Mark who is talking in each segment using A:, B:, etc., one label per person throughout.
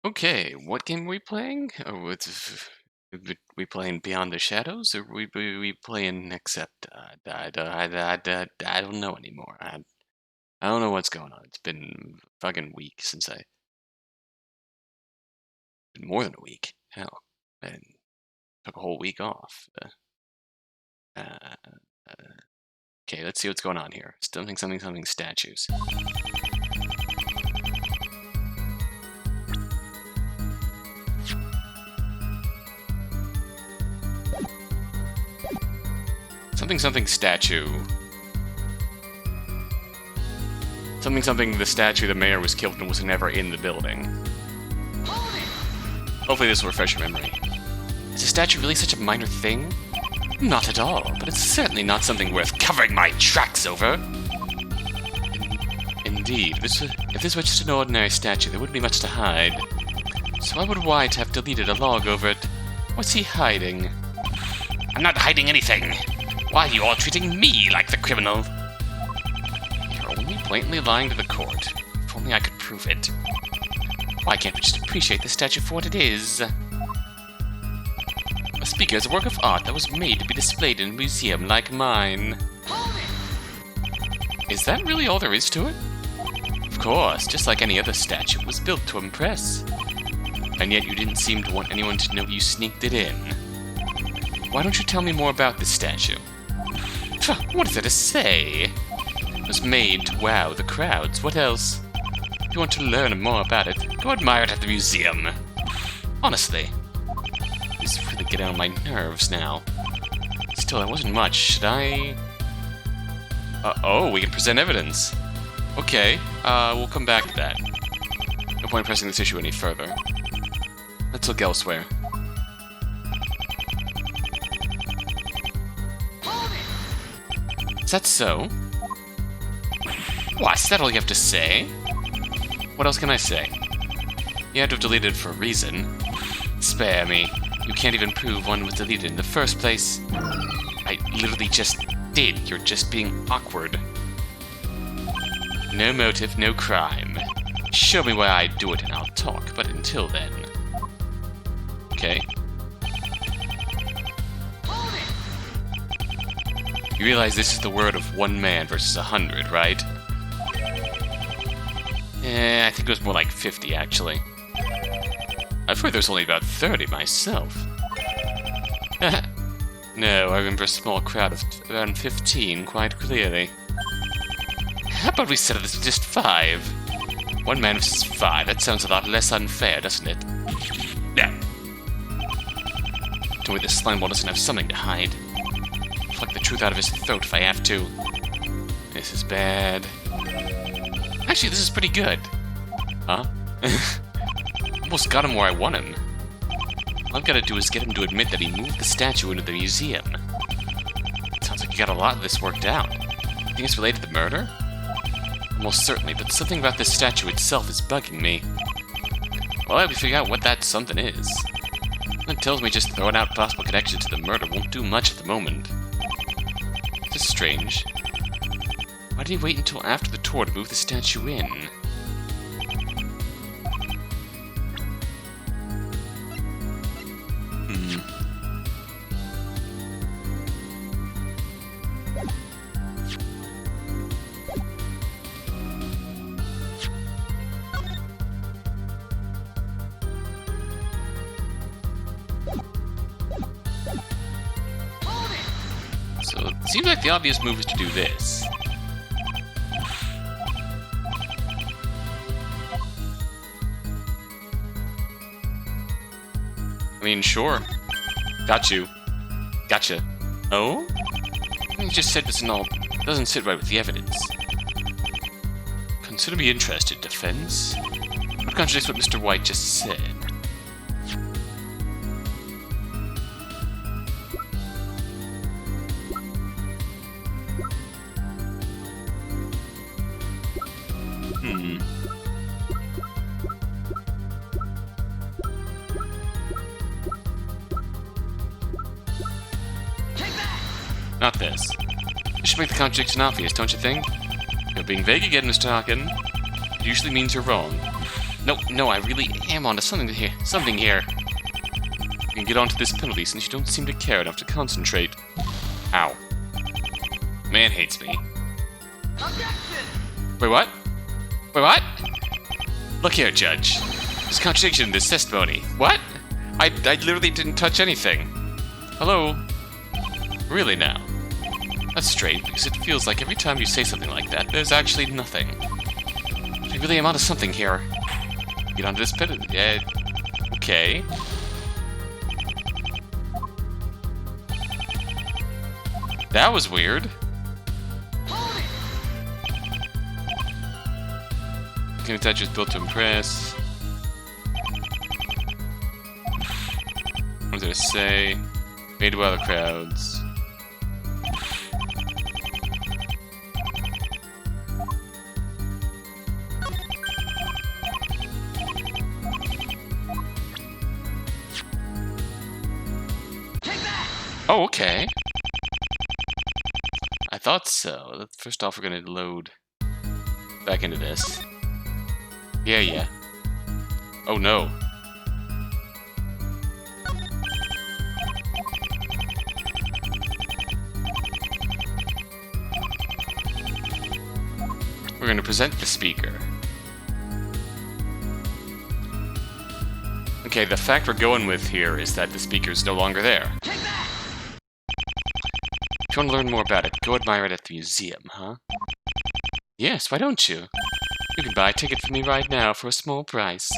A: Okay, what game are we playing? We playing Beyond the Shadows, or we playing Hexepta? I don't know anymore. I don't know what's going on. It's been fucking week since been more than a week. Hell, I took a whole week off. Uh, okay, let's see what's going on here. Something statues. Something statue. Something the statue the mayor was killed and was never in the building. Hopefully this will refresh your memory. Is a statue really such a minor thing? Not at all, but it's certainly not something worth covering my tracks over. Indeed, if this were just an ordinary statue, there wouldn't be much to hide. So why would White have deleted a log over it? What's he hiding? I'm not hiding anything. Why are you all treating me like the criminal? You're only blatantly lying to the court. If only I could prove it. Why can't we just appreciate the statue for what it is? A speaker is a work of art that was made to be displayed in a museum like mine. Is that really all there is to it? Of course, just like any other statue, it was built to impress. And yet you didn't seem to want anyone to know you sneaked it in. Why don't you tell me more about this statue? What is there to say? It was made to wow the crowds. What else? If you want to learn more about it, go admire it at the museum. Honestly. This is really getting on my nerves now. Still, that wasn't much. Should I... oh, we can present evidence. Okay, we'll come back to that. No point in pressing this issue any further. Let's look elsewhere. Is that so? What, is that all you have to say? What else can I say? You had to have deleted it for a reason. Spare me. You can't even prove one was deleted in the first place. I literally just did. You're just being awkward. No motive, no crime. Show me why I do it and I'll talk, but until then... Okay. You realize this is the word of one man versus 100, right? I think it was more like 50, actually. I've heard there's only about 30 myself. No, I remember a small crowd of around 15 quite clearly. How about we settle this with just 5? One man versus 5, that sounds a lot less unfair, doesn't it? Yeah. Don't worry, this slimeball doesn't have something to hide. Pluck the truth out of his throat if I have to. This is bad. Actually, this is pretty good. Huh? Almost got him where I want him. All I've got to do is get him to admit that he moved the statue into the museum. Sounds like you got a lot of this worked out. You think it's related to the murder? Almost certainly, but something about this statue itself is bugging me. Well, I have to figure out what that something is. It tells me just throwing out possible connections to the murder won't do much at the moment. This is strange. Why did he wait until after the tour to move the statue in? So it seems like the obvious move is to do this. I mean, sure. Got you. Gotcha. Oh? You just said this and all doesn't sit right with the evidence. Consider me interested, defense. What contradicts what Mr. White just said? Not this. This should make the contradiction obvious, don't you think? You're being vague again, Mr. Hakan. It usually means you're wrong. No, I really am onto something here. Something here. You can get onto this penalty since you don't seem to care enough to concentrate. Ow. Man hates me. Wait, what? Wait, what? Look here, Judge. There's a contradiction in this testimony. What? I literally didn't touch anything. Hello? Really now? That's strange, because it feels like every time you say something like that, there's actually nothing. I really am onto something here. Get onto this pit. Okay. That was weird. Can attach is built to impress. What was it to say? Made by the crowds. Oh, okay. I thought so. First off, we're gonna load back into this. Yeah. Oh no. We're gonna present the speaker. Okay, the fact we're going with here is that the speaker's no longer there. If you want to learn more about it, go admire it at the museum, huh? Yes, why don't you? You can buy a ticket for me right now for a small price.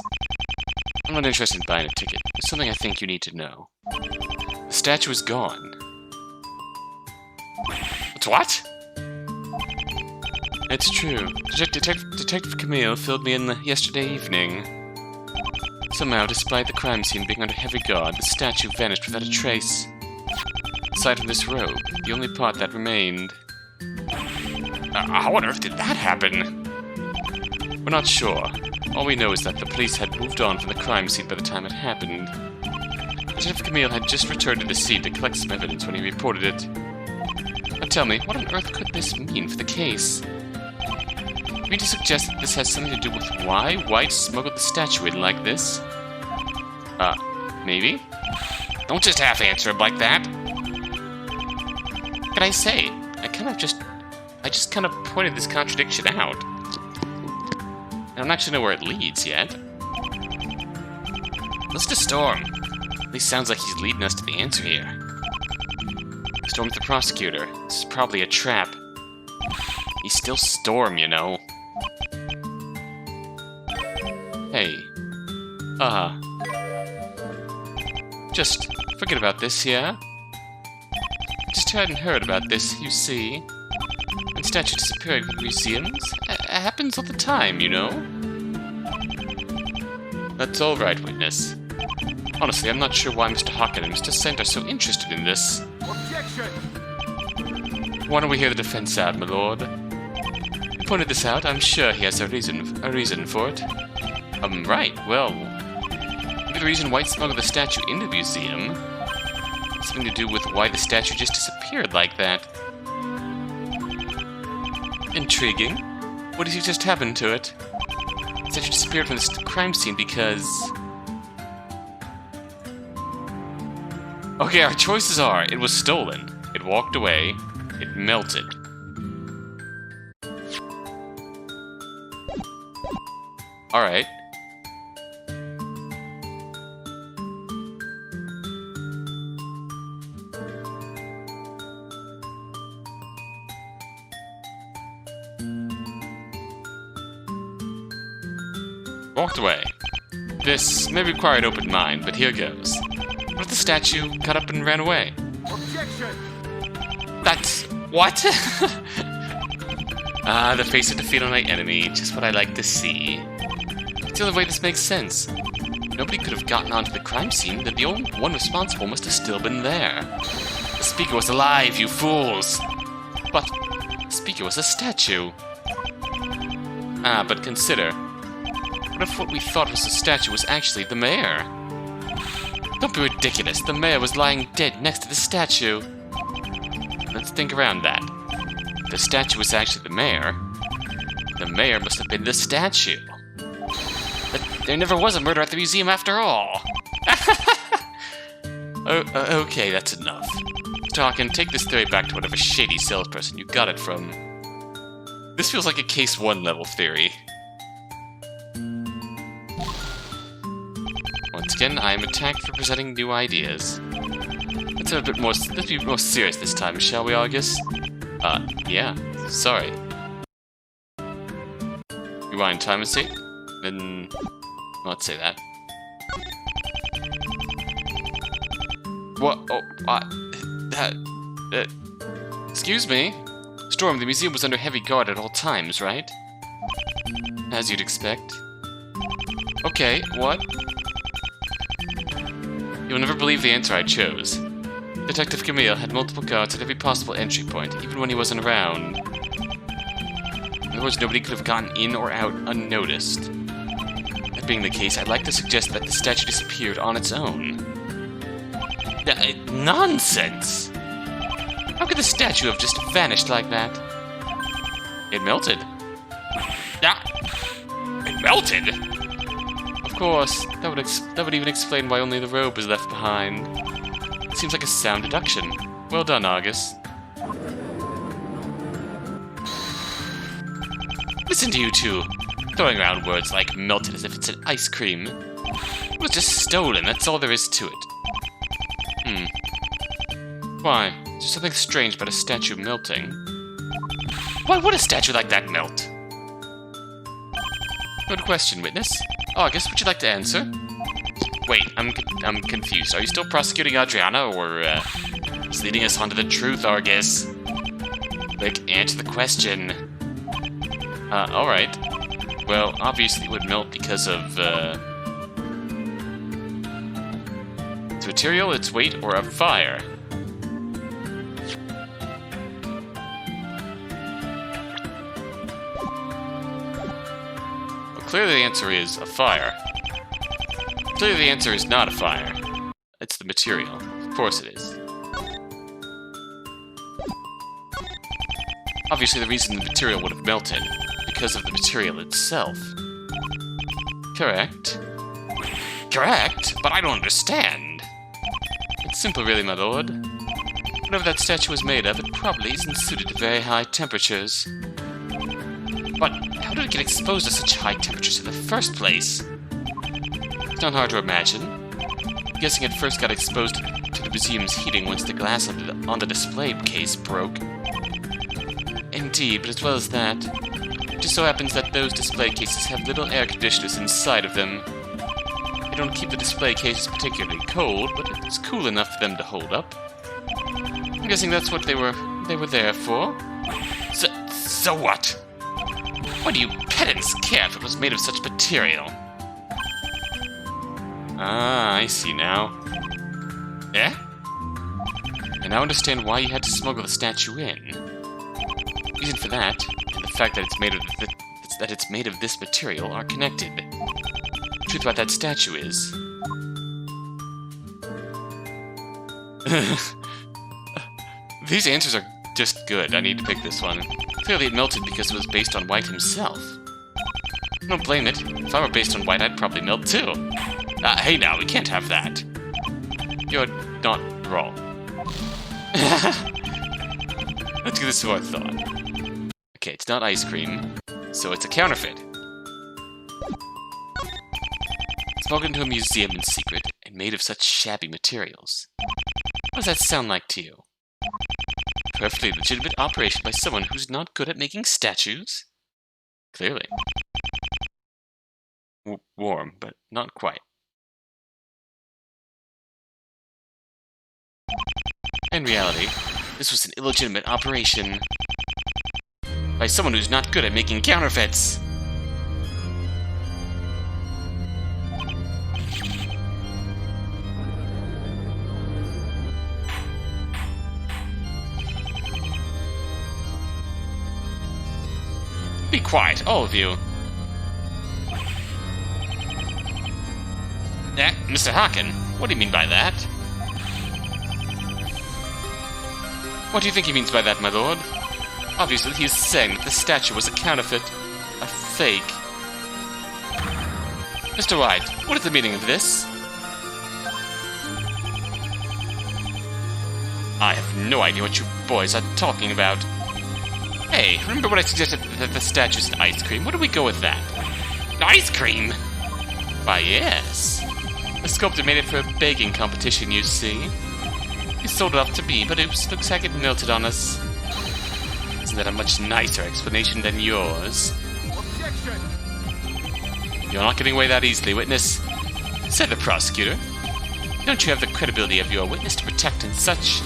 A: I'm not interested in buying a ticket. There's something I think you need to know. The statue is gone. What? It's true. Detective Camille filled me in yesterday evening. Somehow, despite the crime scene being under heavy guard, the statue vanished without a trace. Aside from this robe, the only part that remained. How on earth did that happen? We're not sure. All we know is that the police had moved on from the crime scene by the time it happened. Detective Camille had just returned to the scene to collect some evidence when he reported it. Now tell me, what on earth could this mean for the case? You mean to suggest that this has something to do with why White smuggled the statue in like this? Maybe? Don't just half-answer him like that! What can I say? I just kind of pointed this contradiction out. I don't actually know where it leads yet. Listen to Storm. At least sounds like he's leading us to the answer here. Storm's the prosecutor. This is probably a trap. He's still Storm, you know. Hey. Just forget about this, yeah? Just hadn't heard about this, you see. When statues disappear from museums, it happens all the time, you know? That's all right, witness. Honestly, I'm not sure why Mr. Hakan and Mr. Sent are so interested in this. Objection! Why don't we hear the defense out, my lord? You pointed this out. I'm sure he has a reason for it. Right. Well, maybe the reason White smuggled the statue into the museum has something to do with why the statue just disappeared like that. Intriguing. What did just happen to it? The statue disappeared from the crime scene because... Okay, our choices are, it was stolen, it walked away, it melted. Alright. Walked away. This may require an open mind, but here goes. What if the statue got up and ran away? Objection! That's... what? The face of defeat on my enemy, just what I like to see. It's the only way this makes sense. Nobody could have gotten onto the crime scene, then the only one responsible must have still been there. The speaker was alive, you fools! But the speaker was a statue. But consider... what if what we thought was a statue was actually the mayor? Don't be ridiculous, the mayor was lying dead next to the statue. Let's think around that. If the statue was actually the mayor must have been the statue. there never was a murder at the museum after all. Okay, that's enough. Hakan, take this theory back to whatever shady salesperson you got it from. This feels like a Case 1 level theory. Once again, I am attacked for presenting new ideas. Let's be more serious this time, shall we, Argus? Yeah, sorry. Rewind time and sake? Then... let's say that. What? Oh, excuse me? Storm, the museum was under heavy guard at all times, right? As you'd expect. Okay, what? You'll never believe the answer I chose. Detective Camille had multiple guards at every possible entry point, even when he wasn't around. In other words, nobody could have gotten in or out unnoticed. That being the case, I'd like to suggest that the statue disappeared on its own. Nonsense! How could the statue have just vanished like that? It melted. It melted? Of course, that would even explain why only the robe was left behind. It seems like a sound deduction. Well done, Argus. Listen to you two, throwing around words like melted as if it's an ice cream. It was just stolen, that's all there is to it. Why? Is there something strange about a statue melting? Why would a statue like that melt? Good question, witness. Argus, would you like to answer? Wait, I'm confused. Are you still prosecuting Adriana, or just leading us onto the truth, Argus? Like, answer the question. Alright. Well, obviously it would melt because of, its material, its weight, or a fire. Well, clearly the answer is a fire. Clearly the answer is not a fire. It's the material. Of course it is. Obviously the reason the material would have melted, because of the material itself. Correct. Correct? But I don't understand. It's simple really, my lord. Whatever that statue was made of, it probably isn't suited to very high temperatures. But how did it get exposed to such high temperatures in the first place? It's not hard to imagine. I'm guessing it first got exposed to the museum's heating once the glass on the display case broke. Indeed, but as well as that, it just so happens that those display cases have little air conditioners inside of them. They don't keep the display cases particularly cold, but it's cool enough for them to hold up. I'm guessing that's what they were there for. So what? Why do you pedants care if it was made of such material? Ah, I see now. Eh? I now understand why you had to smuggle the statue in. The reason for that, and the fact that it's made of this material, are connected. The truth about that statue is... These answers are just good. I need to pick this one. Clearly it melted because it was based on White himself. I don't blame it. If I were based on White, I'd probably melt too. Hey now, we can't have that. You're not wrong. Let's give this to our thought. Okay, it's not ice cream, so it's a counterfeit. Smuggled into a museum in secret and made of such shabby materials. What does that sound like to you? Perfectly legitimate operation by someone who's not good at making statues? Clearly. Warm, but not quite. In reality, this was an illegitimate operation by someone who's not good at making counterfeits. Be quiet, all of you. Mr. Hakan, what do you mean by that? What do you think he means by that, my lord? Obviously, he is saying that the statue was a counterfeit, a fake. Mr. White, what is the meaning of this? I have no idea what you boys are talking about. Hey, remember what I suggested that the statue's an ice cream? What do we go with that? Ice cream? Why, yes. The sculptor made it for a baking competition, you see. He sold it off to me, but oops, looks like it melted on us. Isn't that a much nicer explanation than yours?
B: Objection!
A: You're not getting away that easily, witness, said the prosecutor. Don't you have the credibility of your witness to protect and such?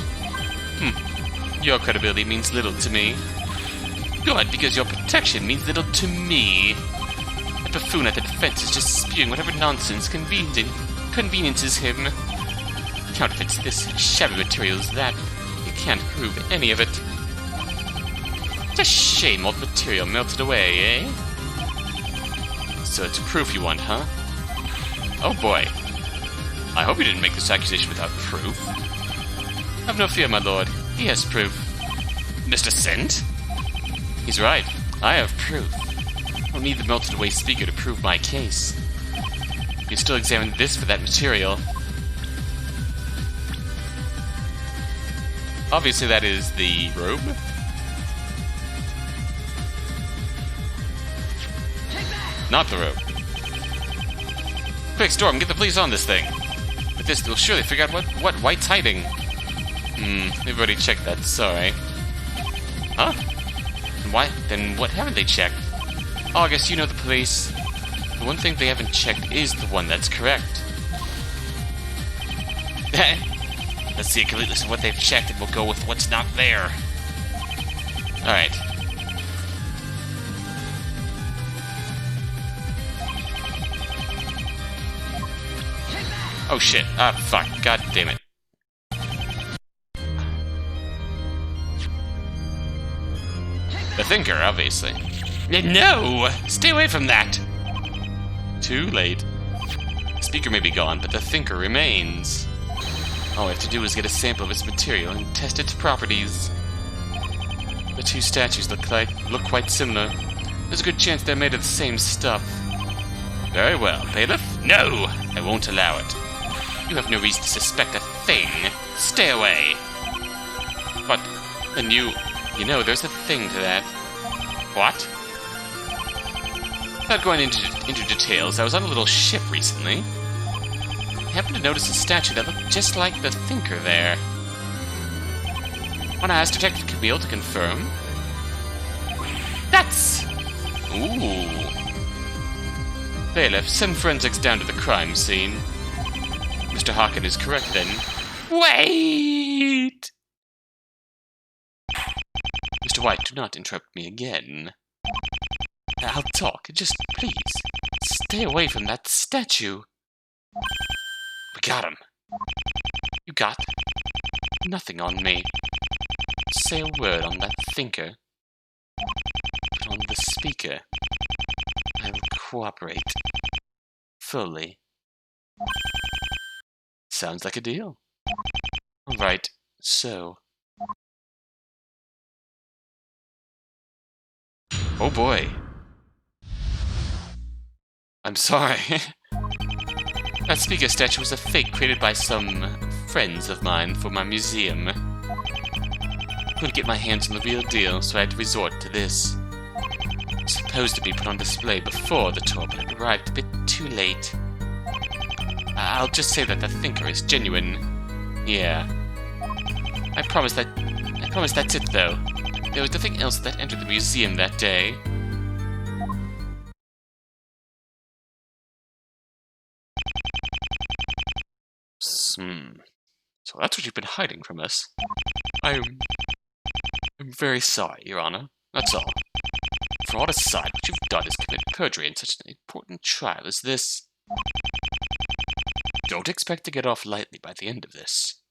A: Your credibility means little to me. Good, because your protection means little to me. The buffoon at the defense is just spewing whatever nonsense conveniences him. Counterfeits this shabby material as that. You can't prove any of it. It's a shame all the material melted away, eh? So it's proof you want, huh? Oh boy. I hope you didn't make this accusation without proof. Have no fear, my lord. He has proof. Mr. Cent? He's right. I have proof. I don't need the melted away speaker to prove my case. You can still examine this for that material. Obviously that is the robe. Not the robe. Quick, Storm, get the police on this thing. With this, they'll surely figure out what White's hiding. They've already checked that, sorry. Huh? Why? Then what haven't they checked? Argus, you know the police. The one thing they haven't checked is the one that's correct. Let's see a complete list of what they've checked and we'll go with what's not there. Alright. Oh shit. Ah, fuck. God damn it. The Thinker, obviously. No! Stay away from that! Too late. The speaker may be gone, but the Thinker remains. All we have to do is get a sample of its material and test its properties. The two statues look quite similar. There's a good chance they're made of the same stuff. Very well, bailiff. No! I won't allow it. You have no reason to suspect a thing. Stay away. But, then you know, there's a thing to that. What? Without going into details, I was on a little ship recently. I happened to notice a statue that looked just like the Thinker there. When I asked Detective Camille to confirm... That's... Ooh. Bailiff, send forensics down to the crime scene. Mr. Hakan is correct then. Wait! Mr. White, do not interrupt me again. I'll talk, just please, stay away from that statue. We got him. You got nothing on me. Say a word on that Thinker. But on the speaker, I will cooperate. Fully. Sounds like a deal. All right, so... Oh boy. I'm sorry. That speaker statue was a fake created by some friends of mine for my museum. Couldn't get my hands on the real deal, so I had to resort to this. It was supposed to be put on display before the tour, but it arrived a bit too late. I'll just say that the Thinker is genuine. Yeah. I promise that's it, though. There was nothing else that entered the museum that day. So that's what you've been hiding from us. I'm very sorry, Your Honor. That's all. Fraud aside, what you've done is commit perjury in such an important trial as this. Don't expect to get off lightly by the end of this.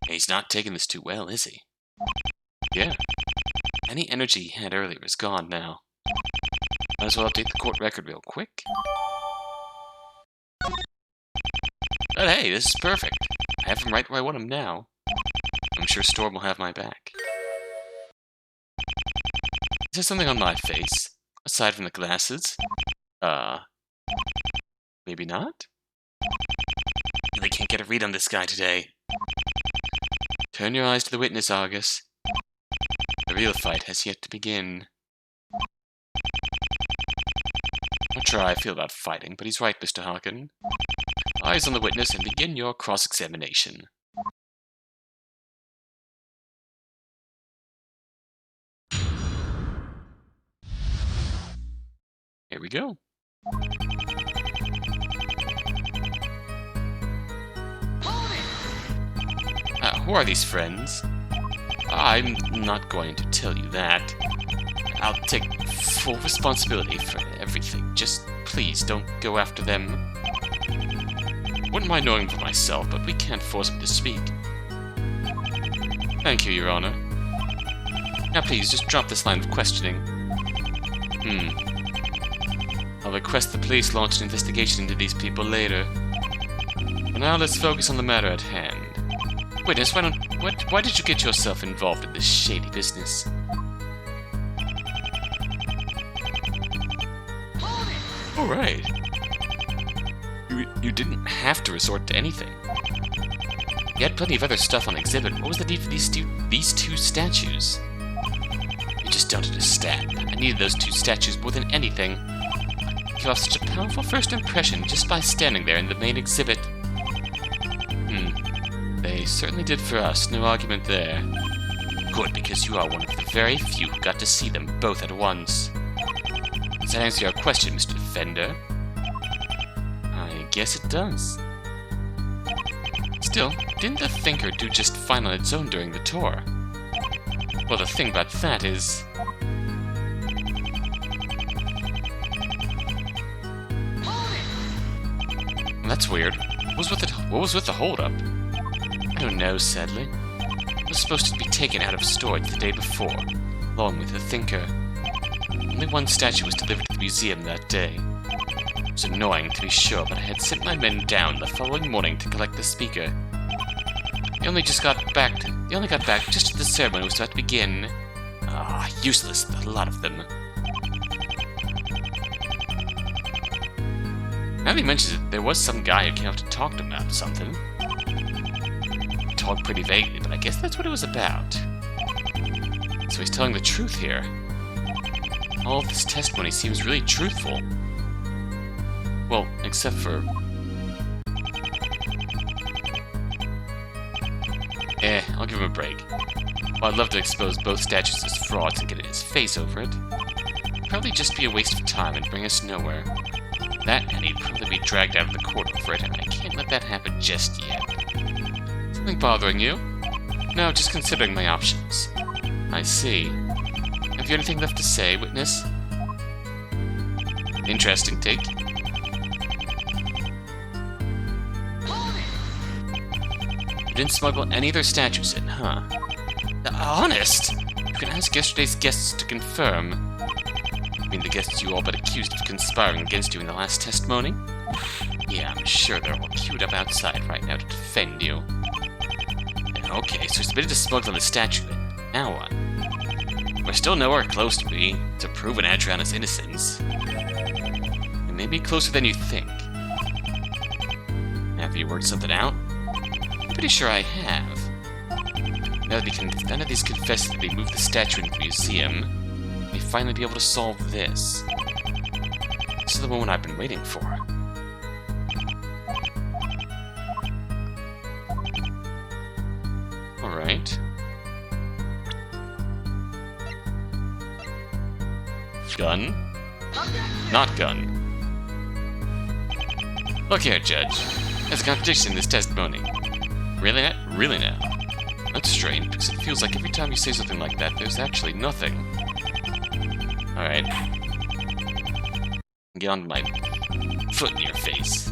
A: He's not taking this too well, is he? Yeah. Any energy he had earlier is gone now. Might as well update the court record real quick. But hey, this is perfect. I have him right where I want him now. I'm sure Storm will have my back. Is there something on my face? Aside from the glasses? Maybe not? They can't get a read on this guy today. Turn your eyes to the witness, Argus. The real fight has yet to begin. Not sure how I feel about fighting, but he's right, Mr. Hakan. Eyes on the witness and begin your cross-examination. Here we go. Who are these friends? I'm not going to tell you that. I'll take full responsibility for everything. Just please don't go after them. Wouldn't mind knowing for myself, but we can't force me to speak. Thank you, Your Honor. Now please, just drop this line of questioning. I'll request the police launch an investigation into these people later. For now, let's focus on the matter at hand. Witness, why did you get yourself involved in this shady business? Alright. You didn't have to resort to anything. You had plenty of other stuff on exhibit. What was the need for these two statues? You just don't understand. I needed those two statues more than anything. Give off such a powerful first impression just by standing there in the main exhibit. They certainly did for us, no argument there. Good, because you are one of the very few who got to see them both at once. Does that answer your question, Mr. Defender? I guess it does. Still, didn't the Thinker do just fine on its own during the tour? Well, the thing about that is... That's weird. What was with the hold-up? I don't know, sadly. It was supposed to be taken out of storage the day before, along with the Thinker. Only one statue was delivered to the museum that day. It was annoying, to be sure, but I had sent my men down the following morning to collect the speaker. They only got back just as the ceremony was about to begin. Useless, the lot of them. Now that he mentions it, there was some guy who came up to talk to him about something. He talked pretty vaguely, but I guess that's what it was about. So he's telling the truth here. All of this testimony seems really truthful. Well, except for... I'll give him a break. While I'd love to expose both statues as frauds and get his face over it, it'd probably just be a waste of time and bring us nowhere. That, and he'd probably be dragged out of the court over it, and I can't let that happen just yet. Something bothering you? No, just considering my options. I see. Have you anything left to say, witness? Interesting take. You didn't smuggle any of their statues in, huh? Honest? You can ask yesterday's guests to confirm. I mean the guests you all but accused of conspiring against you in the last testimony? Yeah, I'm sure they're all queued up outside right now to defend you. Okay, so he's admitted to smuggling the statue then. Now what? We're still nowhere close to proving Adriana's innocence. It may be closer than you think. Have you worked something out? I'm pretty sure I have. Now that none of these confess that they moved the statue into the museum, we may finally be able to solve this. This is the moment I've been waiting for. Alright. Gun? Not gun. Look here, Judge. There's a contradiction in this testimony. Really? Really now? That's strange, because it feels like every time you say something like that, there's actually nothing. Alright. Get on my foot in your face.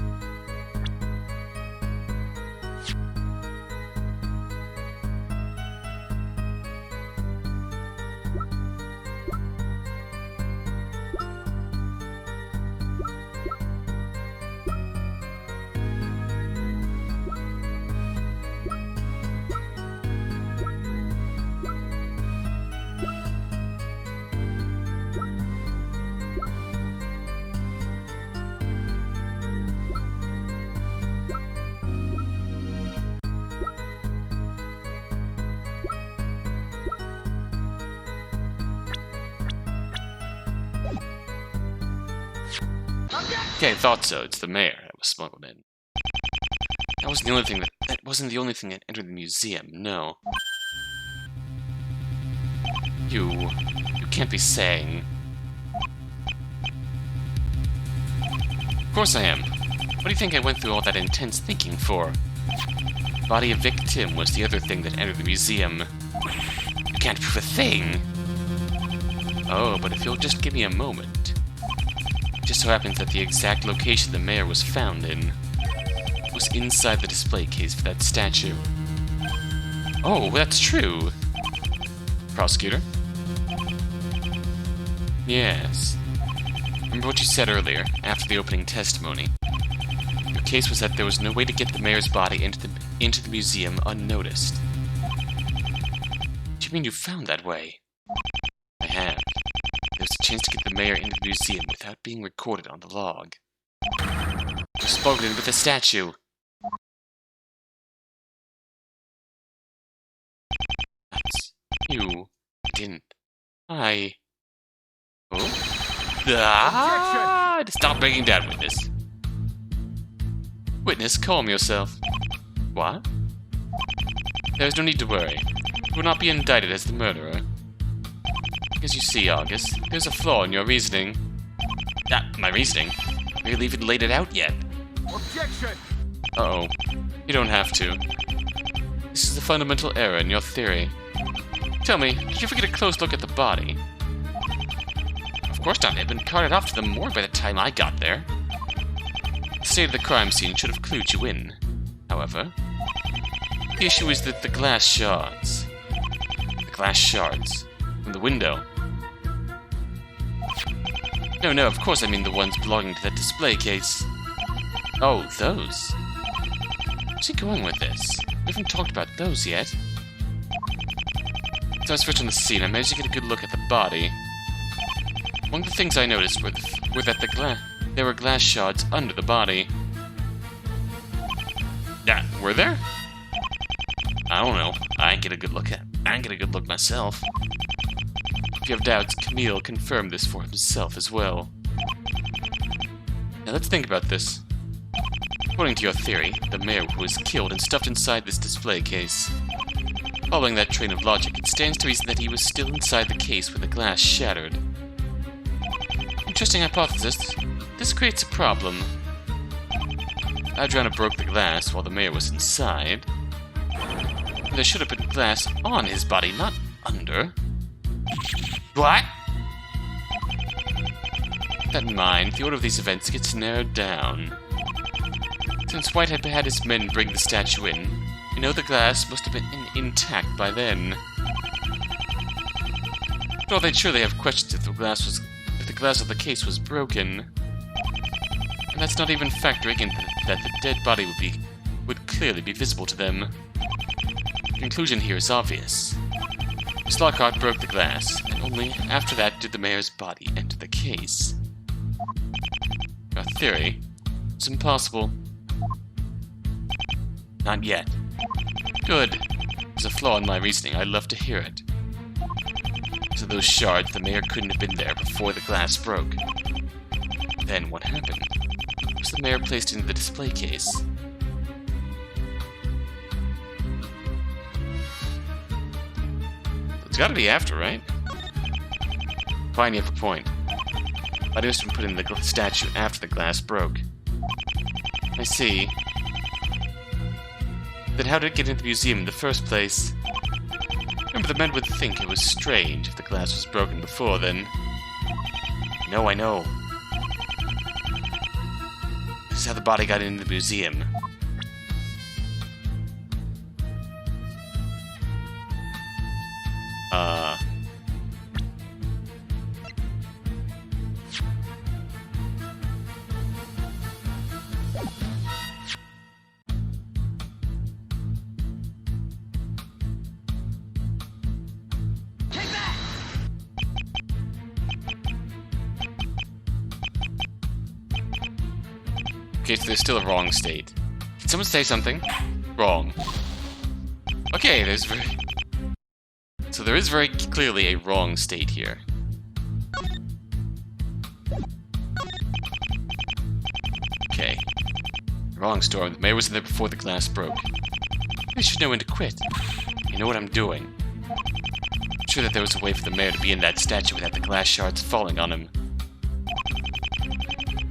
A: Okay, I thought so. It's the mayor that was smuggled in. That wasn't the only thing that entered the museum, no. You can't be saying. Of course I am. What do you think I went through all that intense thinking for? The body of victim was the other thing that entered the museum. You can't prove a thing. Oh, but if you'll just give me a moment. It just so happens that the exact location the mayor was found in was inside the display case for that statue. Oh, that's true. Prosecutor? Yes. Remember what you said earlier, after the opening testimony. Your case was that there was no way to get the mayor's body into the museum unnoticed. Do you mean you found that way? I have. There was a chance to get the mayor into the museum without being recorded on the log. You spoke in with the statue. That's you. I didn't. I... Oh? Stop breaking down, witness. Witness, calm yourself. What? There's no need to worry. You will not be indicted as the murderer. As you see, Argus, there's a flaw in your reasoning. My reasoning? We haven't even laid it out yet.
B: Objection!
A: Uh-oh. You don't have to. This is a fundamental error in your theory. Tell me, did you ever get a close look at the body? Of course not. It had been carted off to the morgue by the time I got there. The state of the crime scene should have clued you in. However, the issue is that the glass shards from the window. No, of course I mean the ones belonging to that display case. Oh, those. Where's he going with this? We haven't talked about those yet. So I was first on the scene, I managed to get a good look at the body. One of the things I noticed were that there were glass shards under the body. Yeah, were there? I don't know. I didn't get a good look myself. If you have doubts, Camille confirmed this for himself as well. Now let's think about this. According to your theory, the mayor was killed and stuffed inside this display case. Following that train of logic, it stands to reason that he was still inside the case when the glass shattered. Interesting hypothesis. This creates a problem. Adriana broke the glass while the mayor was inside. And there should have been glass on his body, not under. What? With that in mind, the order of these events gets narrowed down. Since White had had his men bring the statue in, we know the glass must have been intact by then. But they'd surely have questions if the glass of the case was broken. And that's not even factoring in that the dead body would clearly be visible to them. The conclusion here is obvious. Miss Lockhart broke the glass, and only after that did the mayor's body enter the case. Our theory is impossible. Not yet. Good. There's a flaw in my reasoning. I'd love to hear it. So those shards, the mayor couldn't have been there before the glass broke. Then what happened? Was the mayor placed into the display case? It's gotta be after, right? Fine, you have a point. Body must have been put in the statue after the glass broke. I see. Then how did it get into the museum in the first place? Remember, the men would think it was strange if the glass was broken before then. No, I know. This is how the body got into the museum. Okay, so there's still a wrong state. Did someone say something? Wrong. Okay, so there is very clearly a wrong state here. Wrong, Storm. The mayor was in there before the glass broke. You should know when to quit. You know what I'm doing. I'm sure that there was a way for the mayor to be in that statue without the glass shards falling on him.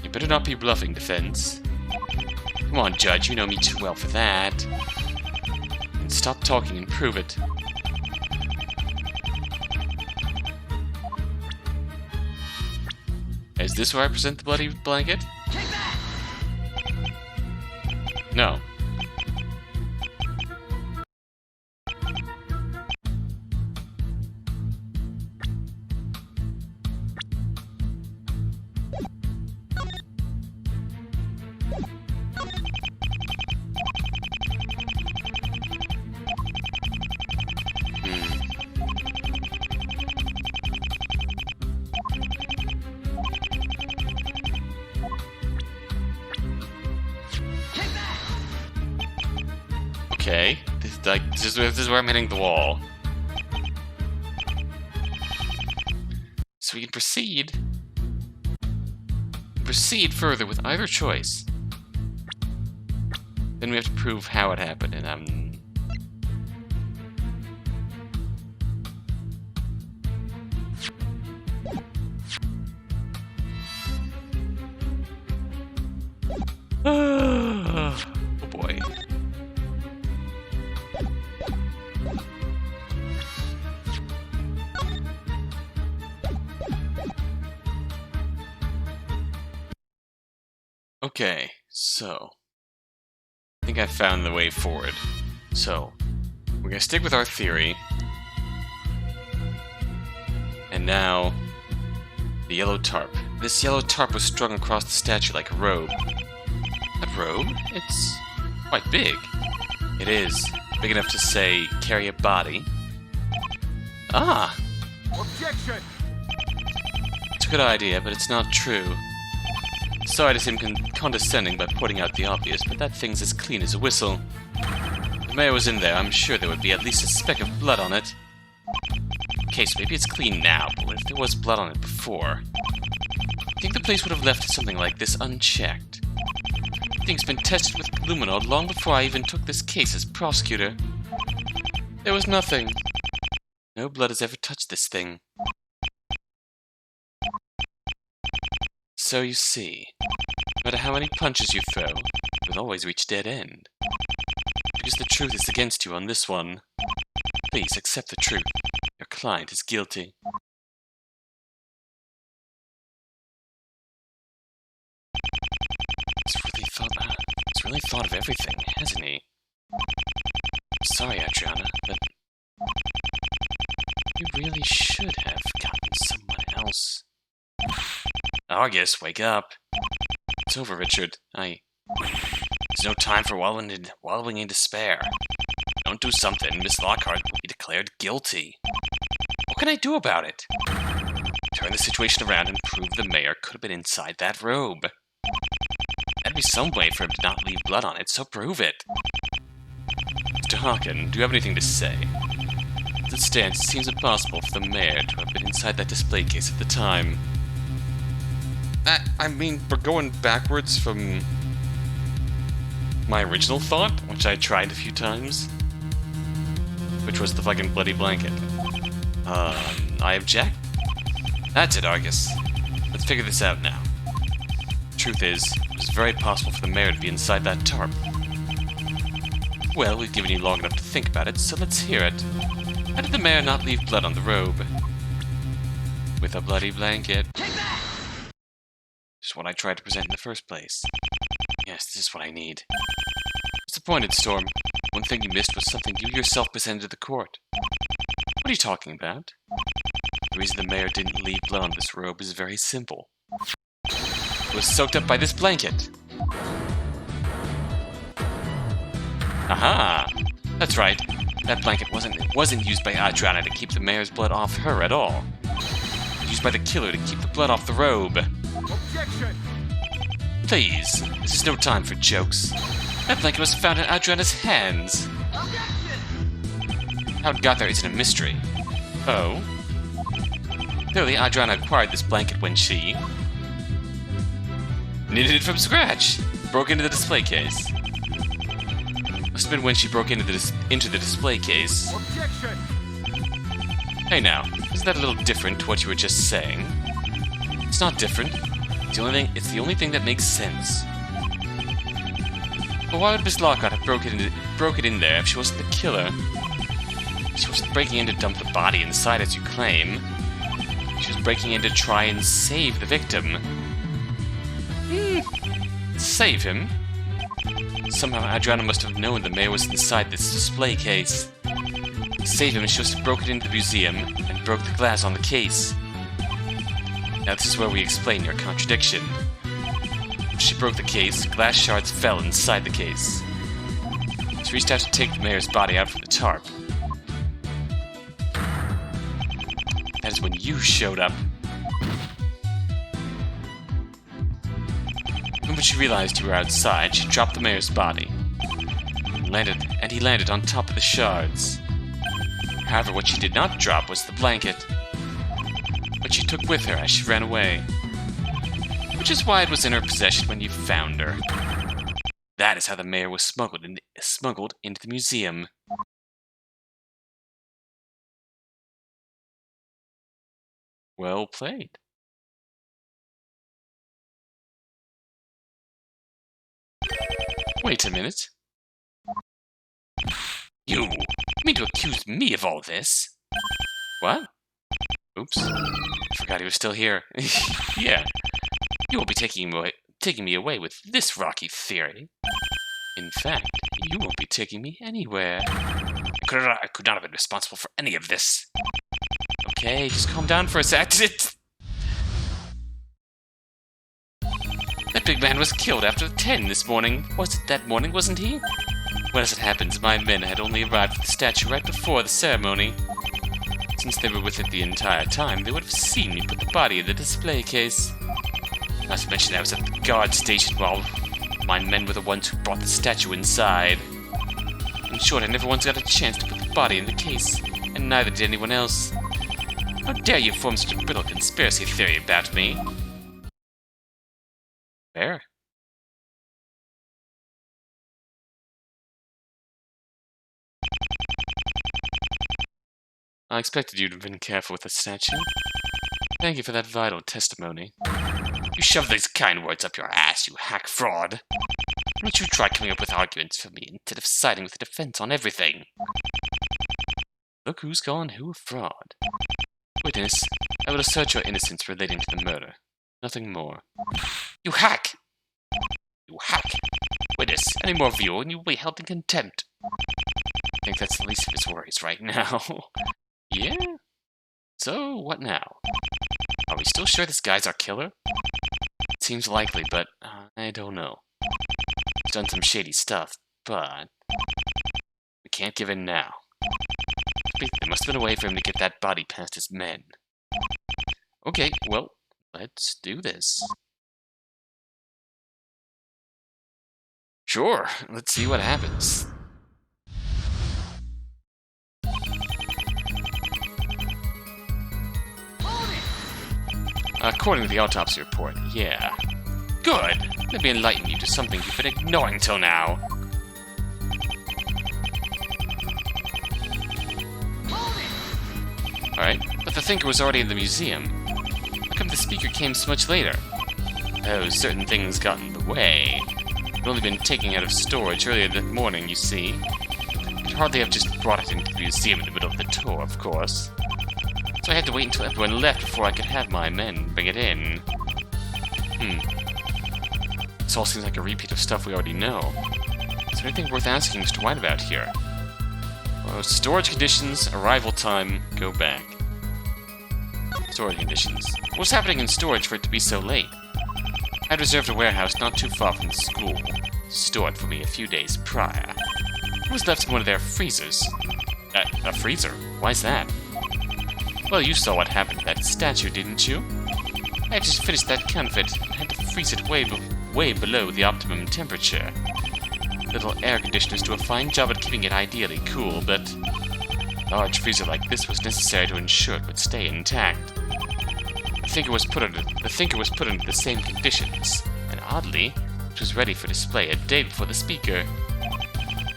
A: You better not be bluffing, Defense. Come on, Judge, you know me too well for that. And stop talking and prove it. Is this where I present the bloody blanket? No. Okay, this is where I'm hitting the wall. So we can proceed further with either choice. Then we have to prove how it happened, and oh boy. Okay, so I think I found the way forward. So we're gonna stick with our theory. And now the yellow tarp. This yellow tarp was strung across the statue like a robe. A robe? It's quite big. It is. Big enough to, say, carry a body. Ah!
B: Objection!
A: It's a good idea, but it's not true. Sorry to seem condescending by pointing out the obvious, but that thing's as clean as a whistle. If the mayor was in there, I'm sure there would be at least a speck of blood on it. Okay, so maybe it's clean now, but what if there was blood on it before? I think the police would have left something like this unchecked. The thing's been tested with Luminol long before I even took this case as prosecutor. There was nothing. No blood has ever touched this thing. So you see, no matter how many punches you throw, you'll always reach dead end. Because the truth is against you on this one. Please accept the truth. Your client is guilty. He's really thought of everything, hasn't he? Sorry, Adriana, but you really should have gotten someone else. Argus, wake up. It's over, Richard. There's no time for wallowing in despair. Don't do something, Miss Lockhart will be declared guilty. What can I do about it? Turn the situation around and prove the mayor could have been inside that robe. That'd be some way for him to not leave blood on it, so prove it. Mr. Hakan, do you have anything to say? As it stands, it seems impossible for the mayor to have been inside that display case at the time. I mean, we're going backwards from my original thought, which I tried a few times. Which was the fucking bloody blanket. I object? That's it, Argus. Let's figure this out now. Truth is, it was very possible for the mayor to be inside that tarp. Well, we've given you long enough to think about it, so let's hear it. How did the mayor not leave blood on the robe? With a bloody blanket. Just what I tried to present in the first place. Yes, this is what I need. Disappointed, Storm. One thing you missed was something you yourself presented to the court. What are you talking about? The reason the mayor didn't leave blood on this robe is very simple. It was soaked up by this blanket. Aha! That's right. That blanket wasn't used by Adriana to keep the mayor's blood off her at all. It was used by the killer to keep the blood off the robe.
B: Objection!
A: Please, this is no time for jokes. That blanket was found in Adriana's hands.
B: Objection!
A: How it got there isn't a mystery. Oh? Clearly, Adriana acquired this blanket when she knitted it from scratch. broke into the display case. Must have been when she broke into the display case.
B: Objection!
A: Hey now, isn't that a little different to what you were just saying? It's not different. It's the only thing that makes sense. But why would Miss Lockhart have broke it in there if she wasn't the killer? She wasn't breaking in to dump the body inside as you claim. She was breaking in to try and save the victim. Save him? Somehow Adriana must have known the mayor was inside this display case. To save him, she must have broken into the museum and broke the glass on the case. Now this is where we explain your contradiction. When she broke the case, glass shards fell inside the case. She reached out to take the mayor's body out from the tarp. That is when you showed up. When she realized you were outside, she dropped the mayor's body. And he landed on top of the shards. However, what she did not drop was the blanket, which she took with her as she ran away. Which is why it was in her possession when you found her. That is how the mayor was smuggled into the museum. Well played. Wait a minute. You mean to accuse me of all this? What? Oops. I forgot he was still here. Yeah. You won't be taking me away with this rocky theory. In fact, you won't be taking me anywhere. I could not have been responsible for any of this. Okay, just calm down for a sec. That big man was killed after 10 this morning. Was it that morning, wasn't he? Well, as it happens, my men had only arrived at the statue right before the ceremony. Since they were with it the entire time, they would have seen me put the body in the display case. Not to mention I was at the guard station while my men were the ones who brought the statue inside. In short, I never once got a chance to put the body in the case, and neither did anyone else. How dare you form such a brittle conspiracy theory about me? Fair. I expected you to have been careful with the statue. Thank you for that vital testimony. You shove these kind words up your ass, you hack fraud. Why don't you try coming up with arguments for me instead of siding with the defense on everything? Look who's calling who a fraud. Witness, I will assert your innocence relating to the murder. Nothing more. You hack! You hack! Witness, any more of you and you will be held in contempt. I think that's the least of his worries right now. Yeah? So, what now? Are we still sure this guy's our killer? It seems likely, but I don't know. He's done some shady stuff, but we can't give in now. There must have been a way for him to get that body past his men. Okay, well, let's do this. Sure, let's see what happens. According to the autopsy report, yeah. Good! Let me enlighten you to something you've been ignoring till now. Alright, but the thinker was already in the museum. How come the speaker came so much later? Oh, certain things got in the way. It had only been taken out of storage earlier that morning, you see. Could hardly have just brought it into the museum in the middle of the tour, of course. So I had to wait until everyone left before I could have my men bring it in. This all seems like a repeat of stuff we already know. Is there anything worth asking Mr. White about here? Well, storage conditions, arrival time, go back. Storage conditions. What was happening in storage for it to be so late? I had reserved a warehouse not too far from the school, stored for me a few days prior. It was left in one of their freezers. A freezer? Why's that? Well, you saw what happened to that statue, didn't you? I had just finished that counterfeit and had to freeze it way below the optimum temperature. Little air conditioners do a fine job at keeping it ideally cool, but a large freezer like this was necessary to ensure it would stay intact. The thinker was put under the same conditions, and oddly, which was ready for display a day before the speaker.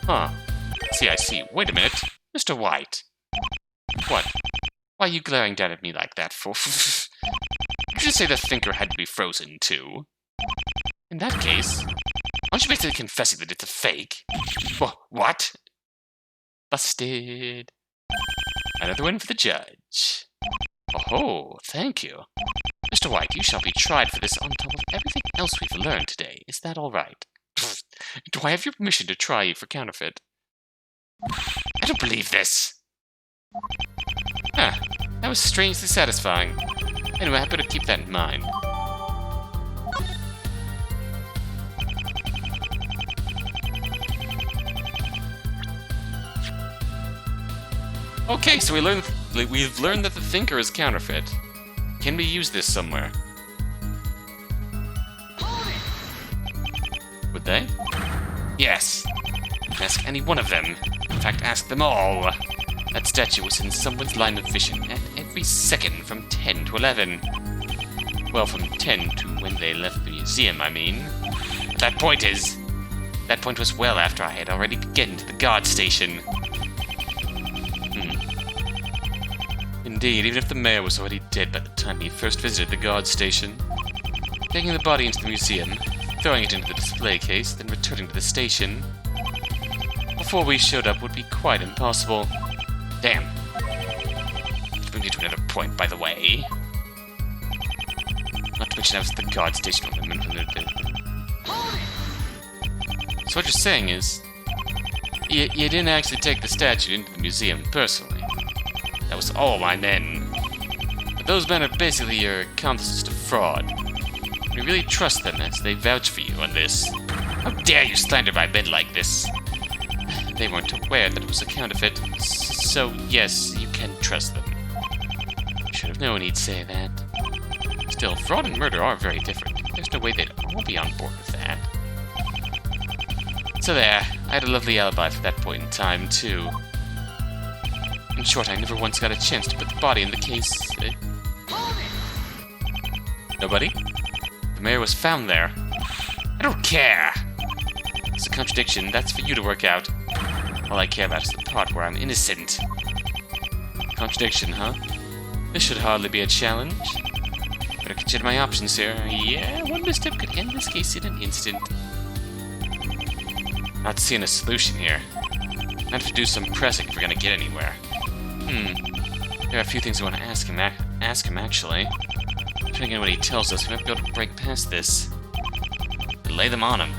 A: Huh. I see. Wait a minute. Mr. White. What? Why are you glaring down at me like that for? Did you say the thinker had to be frozen, too? In that case, aren't you basically confessing that it's a fake? What? Busted. Another win for the judge. Oh, thank you. Mr. White, you shall be tried for this on top of everything else we've learned today. Is that all right? Do I have your permission to try you for counterfeit? I don't believe this. Huh. That was strangely satisfying. Anyway, I better keep that in mind. Okay, so we've learned that the thinker is counterfeit. Can we use this somewhere? Would they? Yes. Ask any one of them. In fact, ask them all. That statue was in someone's line of vision at every second from 10 to 11. Well, from 10 to when they left the museum, I mean. That point was well after I had already gotten to the guard station. Indeed, even if the mayor was already dead by the time he first visited the guard station, taking the body into the museum, throwing it into the display case, then returning to the station before we showed up would be quite impossible. Damn. Which brings me to another point, by the way. Not to mention I was at the guard station when they did. So what you're saying is, you didn't actually take the statue into the museum personally. That was all my men. But those men are basically your accomplices to fraud. We really trust them as they vouch for you on this. How dare you slander my men like this? They weren't aware that it was a counterfeit, so yes, you can trust them. Should have known he'd say that. Still, fraud and murder are very different. There's no way they'd all be on board with that. So there, I had a lovely alibi for that point in time, too. In short, I never once got a chance to put the body in the case. Nobody? The mayor was found there. I don't care! It's a contradiction, that's for you to work out. All I care about is the part where I'm innocent. Contradiction, huh? This should hardly be a challenge. Better consider my options here. Yeah, one misstep could end this case in an instant. Not seeing a solution here. I have to do some pressing if we're gonna get anywhere. There are a few things I want to ask him, actually. Depending on what he tells us, we might be able to break past this. Lay them on him.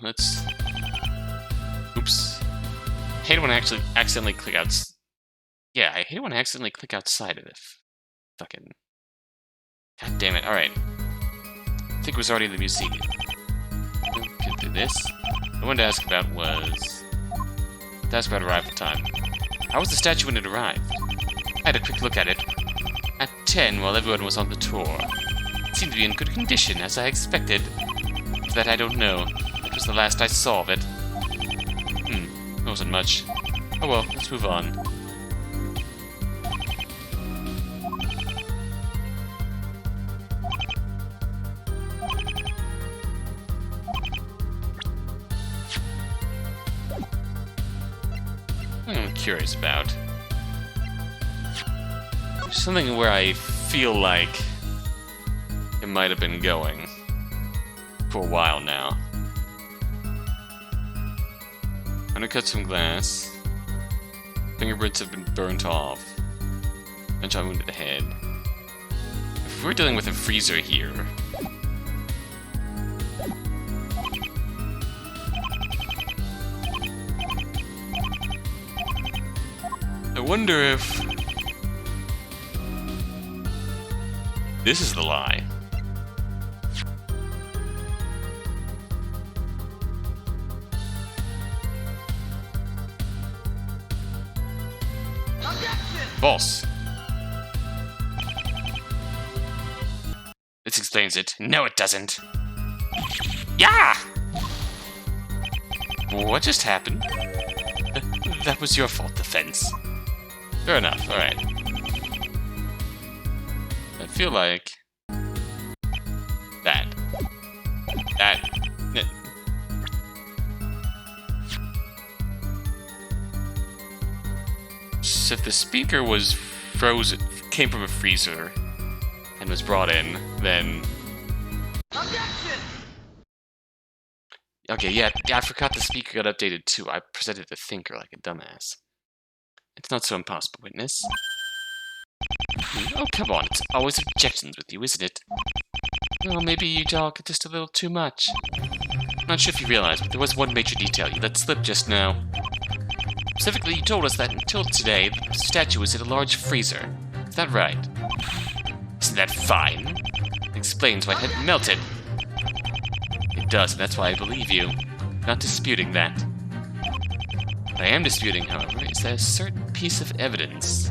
A: Let's... Oops. I hate when I actually accidentally click out... Yeah, I hate when I accidentally click outside of it. Fucking... God damn it, alright. I think it was already in the museum. Could do this. I wanted to ask about was... To ask about arrival time. How was the statue when it arrived? I had a quick look at it. At 10 while everyone was on the tour. It seemed to be in good condition, as I expected. For that I don't know. That was the last I saw of it. That wasn't much. Oh well, let's move on. I'm curious about. Something where I feel like it might have been going for a while now. Undercut some glass. Fingerprints have been burnt off. Gunshot wounded head. If we're dealing with a freezer here. I wonder if this is the lie. False. This explains it. No, it doesn't. Yeah! What just happened? That was your fault, the fence. Fair enough, alright. That feel like that. So if the speaker was frozen, came from a freezer, and was brought in, then...
B: Objection!
A: Okay, yeah, I forgot the speaker got updated too. I presented the thinker like a dumbass. It's not so impossible, witness. Oh, come on, it's always objections with you, isn't it? Well, maybe you talk just a little too much. I'm not sure if you realize, but there was one major detail you let slip just now. Specifically, you told us that until today, the statue was in a large freezer. Is that right? Isn't that fine? It explains why it hadn't melted. It does, and that's why I believe you. Not disputing that. What I am disputing, however, is that a certain piece of evidence.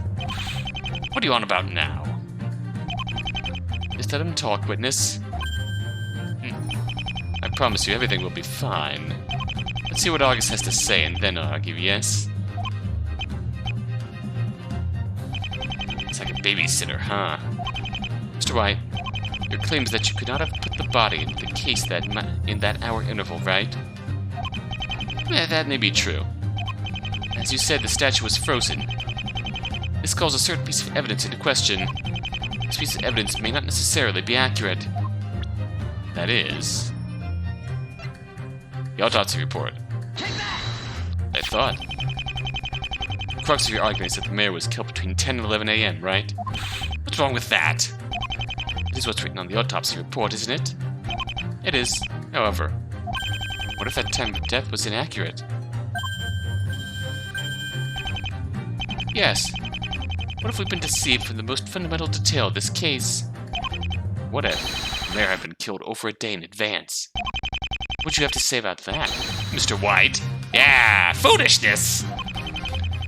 A: What are you on about now? Just let him talk, witness. I promise you everything will be fine. Let's see what Argus has to say and then argue, yes? It's like a babysitter, huh? Mr. White, your claim is that you could not have put the body into the case in that hour interval, right? That may be true. As you said, the statue was frozen. This calls a certain piece of evidence into question. This piece of evidence may not necessarily be accurate. That is... the autopsy report. I thought. The crux of your argument is that the mayor was killed between 10 and 11 a.m., right? What's wrong with that? It is what's written on the autopsy report, isn't it? It is. However, what if that time of death was inaccurate? Yes. What if we've been deceived from the most fundamental detail of this case? What if the mayor had been killed over a day in advance? What would you have to say about that, Mr. White? Yeah, foolishness!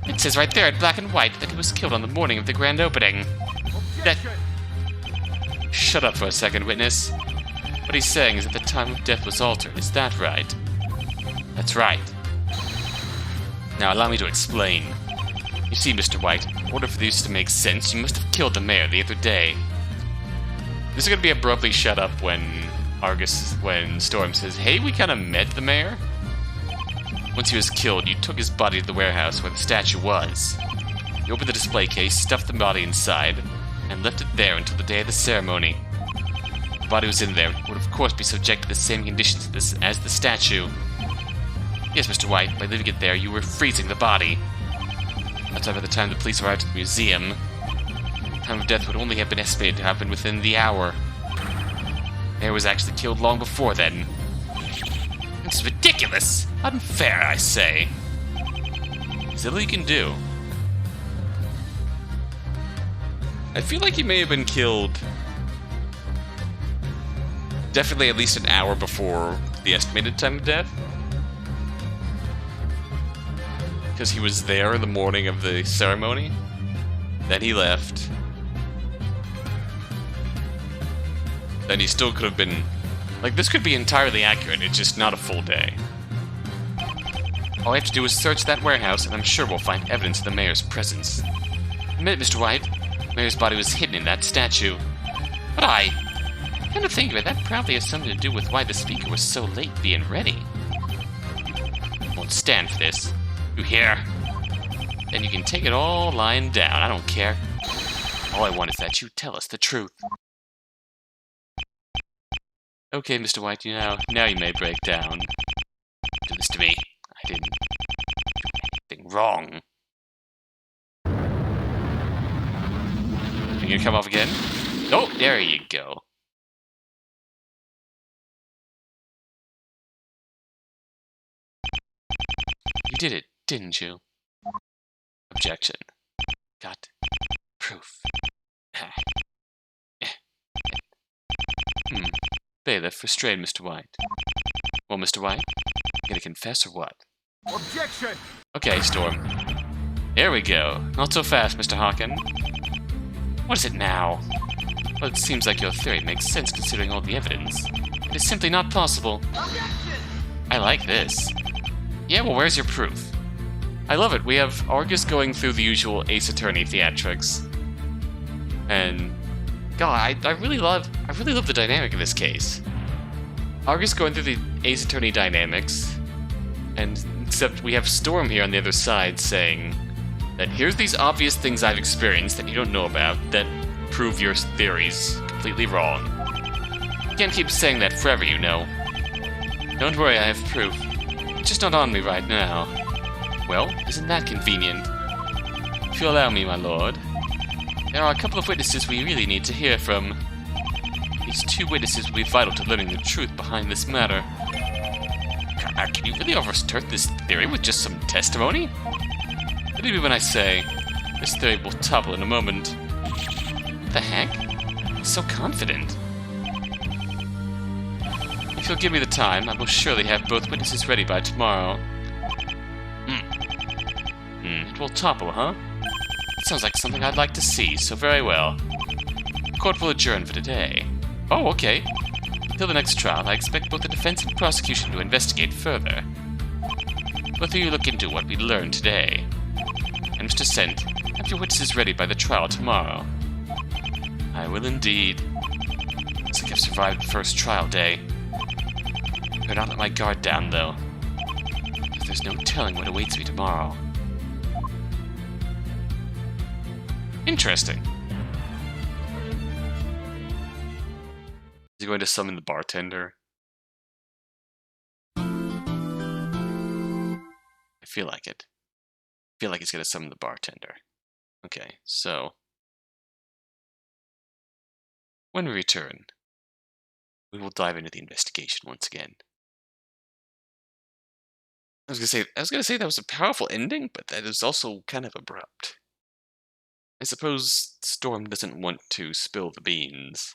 A: It says right there in black and white that he was killed on the morning of the grand opening.
B: Objection!
A: Shut up for a second, witness. What he's saying is that the time of death was altered, is that right? That's right. Now allow me to explain. You see, Mr. White, in order for this to make sense, you must have killed the mayor the other day. This is going to be abruptly shut up when Storm says, hey, we kind of met the mayor? Once he was killed, you took his body to the warehouse where the statue was. You opened the display case, stuffed the body inside, and left it there until the day of the ceremony. The body was in there, it would of course be subject to the same conditions as the statue. Yes, Mr. White, by leaving it there, you were freezing the body. That's why by the time the police arrived at the museum, the time of death would only have been estimated to happen within the hour. The mayor was actually killed long before then. This is ridiculous! Unfair, I say. Is all you can do. I feel like he may have been killed definitely at least an hour before the estimated time of death. Because he was there the morning of the ceremony. Then he left. Then he still could have been... like, this could be entirely accurate, it's just not a full day. All I have to do is search that warehouse, and I'm sure we'll find evidence of the mayor's presence. Admit, Mr. White, the mayor's body was hidden in that statue. But come to think of it, that probably has something to do with why the speaker was so late being ready. I won't stand for this. You hear? Then you can take it all lying down, I don't care. All I want is that you tell us the truth. Okay, Mr. White, now you may break down. Do this to me. I didn't do anything wrong. You gonna come off again? Oh, there you go. You did it, didn't you? Objection. Got proof. Bailiff, restrain Mr. White. Well, Mr. White, you gonna confess or what?
B: Objection!
A: Okay, Storm. There we go. Not so fast, Mr. Hakan. What is it now? Well, it seems like your theory makes sense considering all the evidence. It is simply not possible.
B: Objection!
A: I like this. Yeah, well, where's your proof? I love it. We have Argus going through the usual Ace Attorney theatrics. And God, I really love the dynamic in this case. Argus going through the Ace Attorney dynamics, and except we have Storm here on the other side saying that here's these obvious things I've experienced that you don't know about that prove your theories completely wrong. You can't keep saying that forever, you know. Don't worry, I have proof. It's just not on me right now. Well, isn't that convenient? If you allow me, my lord. There are a couple of witnesses we really need to hear from. These two witnesses will be vital to learning the truth behind this matter. Can you really overturn this theory with just some testimony? Believe me when I say, this theory will topple in a moment. What the heck? He's so confident. If you'll give me the time, I will surely have both witnesses ready by tomorrow. It will topple, huh? That sounds like something I'd like to see, so very well. The court will adjourn for today. Oh, okay. Until the next trial, I expect both the defense and prosecution to investigate further. Both of you look into what we learned today. And Mr. Sent, have your witnesses ready by the trial tomorrow. I will indeed. Looks like I've survived the first trial day. Better not let my guard down, though. Because there's no telling what awaits me tomorrow. Interesting. Is he going to summon the bartender? I feel like it. I feel like he's going to summon the bartender. Okay, so when we return, we will dive into the investigation once again. I was gonna say that was a powerful ending, but that is also kind of abrupt. I suppose Storm doesn't want to spill the beans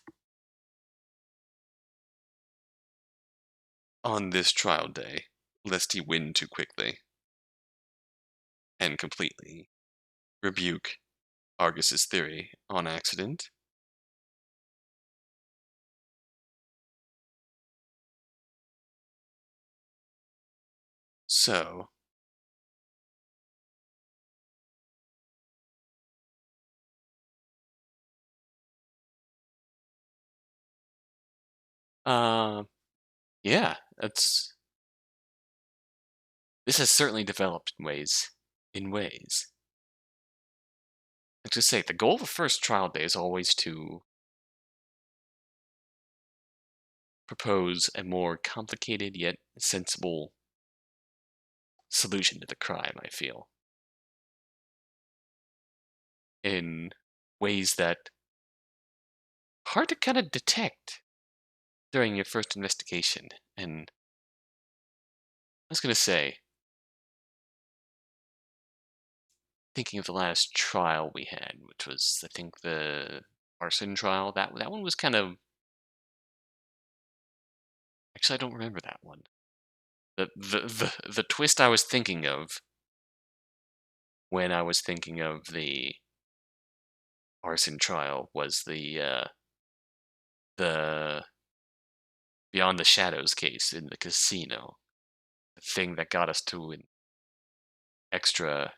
A: on this trial day, lest he win too quickly and completely rebuke Argus's theory on accident. So, yeah, this has certainly developed in ways. Let's just say, the goal of the first trial day is always to propose a more complicated yet sensible solution to the crime, I feel. In ways that hard to kind of detect during your first investigation. And I was going to say, thinking of the last trial we had, which was, I think, the arson trial, that one was kind of... Actually, I don't remember that one. The twist I was thinking of when I was thinking of the arson trial was the Beyond the Shadows case in the casino. The thing that got us to an extra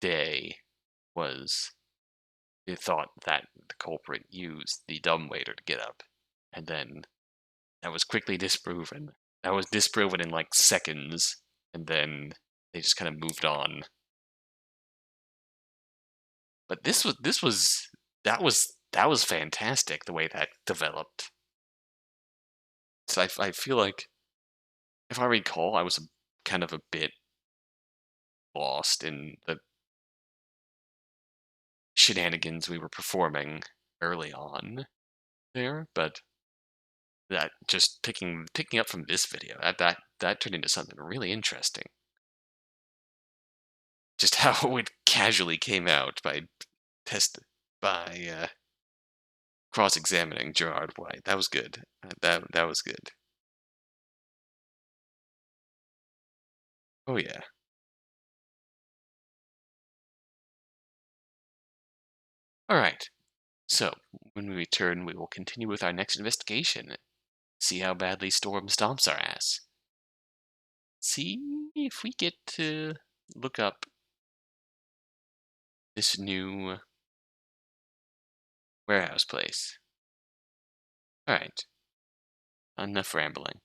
A: day was the thought that the culprit used the dumbwaiter to get up, and then that was quickly disproven. That was disproven in like seconds, and then they just kind of moved on. But that was fantastic the way that developed. So I feel like, if I recall, I was kind of a bit lost in the shenanigans we were performing early on there, but that just picking up from this video, that turned into something really interesting. Just how it casually came out by cross-examining Gerard White. That was good. That was good. Oh yeah. All right. So when we return, we will continue with our next investigation. See how badly Storm stomps our ass. See if we get to look up this new warehouse place. Alright. Enough rambling.